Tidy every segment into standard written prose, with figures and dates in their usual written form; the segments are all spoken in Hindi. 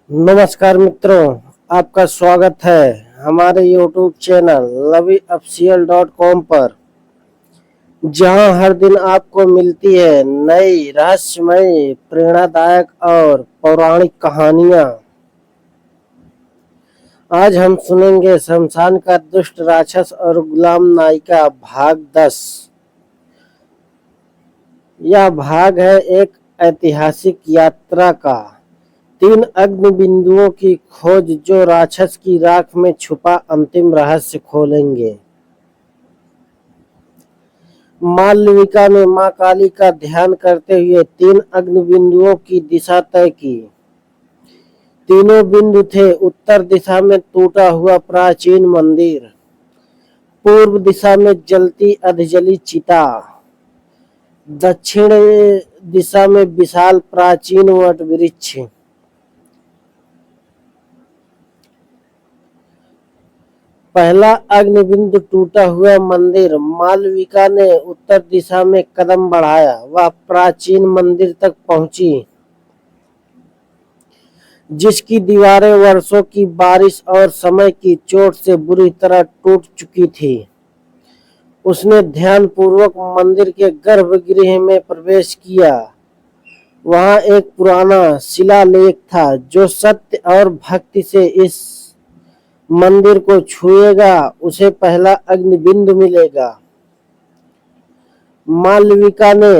नमस्कार मित्रों, आपका स्वागत है हमारे YouTube चैनल lovyofficial.com पर, जहां हर दिन आपको मिलती है नई रहस्यमय, प्रेरणादायक और पौराणिक कहानियां। आज हम सुनेंगे शमशान का दुष्ट राक्षस और गुलाम नायिका भाग 10। यह भाग है एक ऐतिहासिक यात्रा का। 3 अग्नि बिंदुओं की खोज जो राक्षस की राख में छुपा अंतिम रहस्य खोलेंगे। मालविका ने मां काली का ध्यान करते हुए 3 अग्नि बिंदुओं की दिशा तय की। तीनों बिंदु थे उत्तर दिशा में टूटा हुआ प्राचीन मंदिर, पूर्व दिशा में जलती अधजली चिता, दक्षिण दिशा में विशाल प्राचीन वट वृक्ष। पहला अग्निबिंदु टूटा हुआ मंदिर। मालविका ने उत्तर दिशा में कदम बढ़ाया। वह प्राचीन मंदिर तक पहुंची, जिसकी दीवारें वर्षों की बारिश और समय की चोट से बुरी तरह टूट चुकी थी। उसने ध्यानपूर्वक मंदिर के गर्भगृह में प्रवेश किया। वहां एक पुराना शिलालेख था, जो सत्य और भक्ति से इस मंदिर को छुएगा उसे पहला अग्निबिंदु मिलेगा। मालविका ने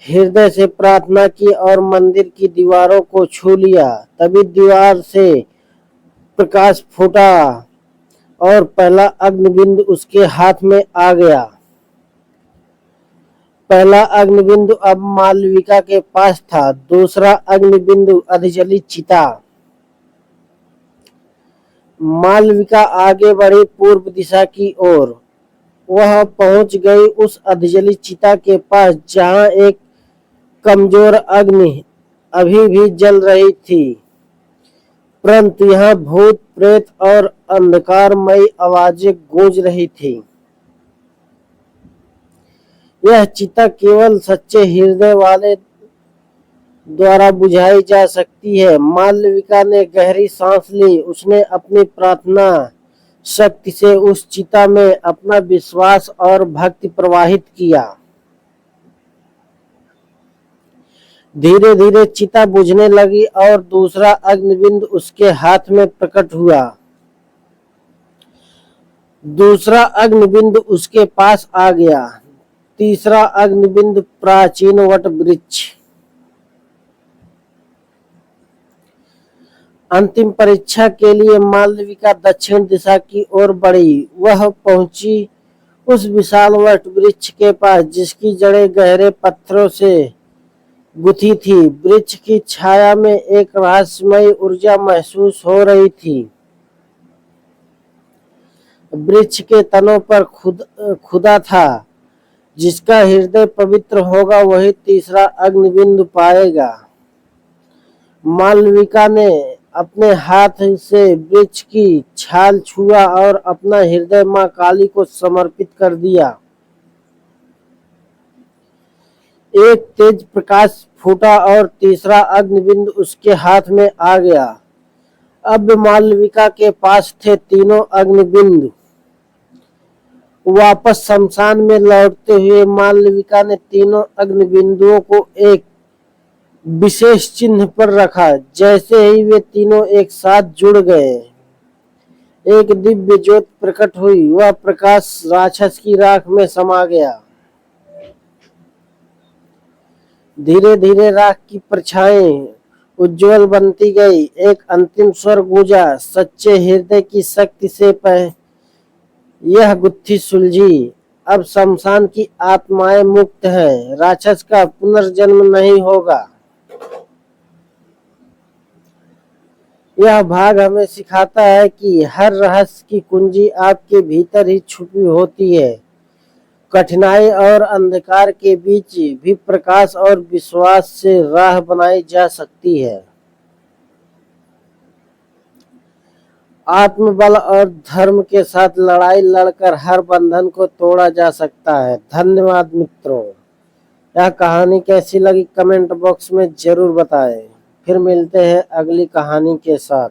हृदय से प्रार्थना की और मंदिर की दीवारों को छू लिया। तभी दीवार से प्रकाश फूटा और पहला अग्निबिंदु उसके हाथ में आ गया। पहला अग्निबिंदु अब मालविका के पास था। दूसरा अग्निबिंदु अधजली चिता। मालविका आगे बढ़ी पूर्व दिशा की ओर। वह पहुंच गई उस अधजली चिता के पास, जहां एक कमजोर अग्नि अभी भी जल रही थी, परंतु यहाँ भूत प्रेत और अंधकारमयी आवाजें गूंज रही थी। यह चिता केवल सच्चे हृदय वाले द्वारा बुझाई जा सकती है। मालविका ने गहरी सांस ली। उसने अपनी प्रार्थना शक्ति से उस चिता में अपना विश्वास और भक्ति प्रवाहित किया। धीरे धीरे चिता बुझने लगी और दूसरा अग्निबिंदु उसके हाथ में प्रकट हुआ। दूसरा अग्निबिंदु उसके पास आ गया। तीसरा अग्निबिंदु प्राचीन वट वृक्ष। अंतिम परीक्षा के लिए मालविका दक्षिण दिशा की ओर बढ़ी। वह पहुंची उस विशाल वट वृक्ष के पास, जिसकी जड़ें गहरे पत्थरों से गुथी थी। वृक्ष की छाया में एक रहस्यमयी ऊर्जा महसूस हो रही थी। वृक्ष के तनों पर खुदा था। जिसका हृदय पवित्र होगा वही तीसरा अग्निबिंदु पाएगा। मालविका ने अपने हाथ से वृक्ष की छाल छुआ और अपना हृदय मां काली को समर्पित कर दिया। एक तेज प्रकाश फूटा और तीसरा अग्निबिंदु उसके हाथ में आ गया। अब मालविका के पास थे तीनों अग्निबिंदु। वापस शमशान में लौटते हुए मालविका ने तीनों अग्निबिंदुओं को एक विशेष चिन्ह पर रखा। जैसे ही वे तीनों एक साथ जुड़ गए, एक दिव्य ज्योति प्रकट हुई। वह प्रकाश राक्षस की राख में समा गया। धीरे धीरे राख की परछाई उज्जवल बनती गई। एक अंतिम स्वर गूंजा, सच्चे हृदय की शक्ति से यह गुत्थी सुलझी। अब शमशान की आत्माएं मुक्त हैं। राक्षस का पुनर्जन्म नहीं होगा। यह भाग हमें सिखाता है कि हर रहस्य की कुंजी आपके भीतर ही छुपी होती है। कठिनाई और अंधकार के बीच भी प्रकाश और विश्वास से राह बनाई जा सकती है। आत्मबल और धर्म के साथ लड़ाई लड़कर हर बंधन को तोड़ा जा सकता है। धन्यवाद मित्रों। यह कहानी कैसी लगी कमेंट बॉक्स में जरूर बताएं। फिर मिलते हैं अगली कहानी के साथ।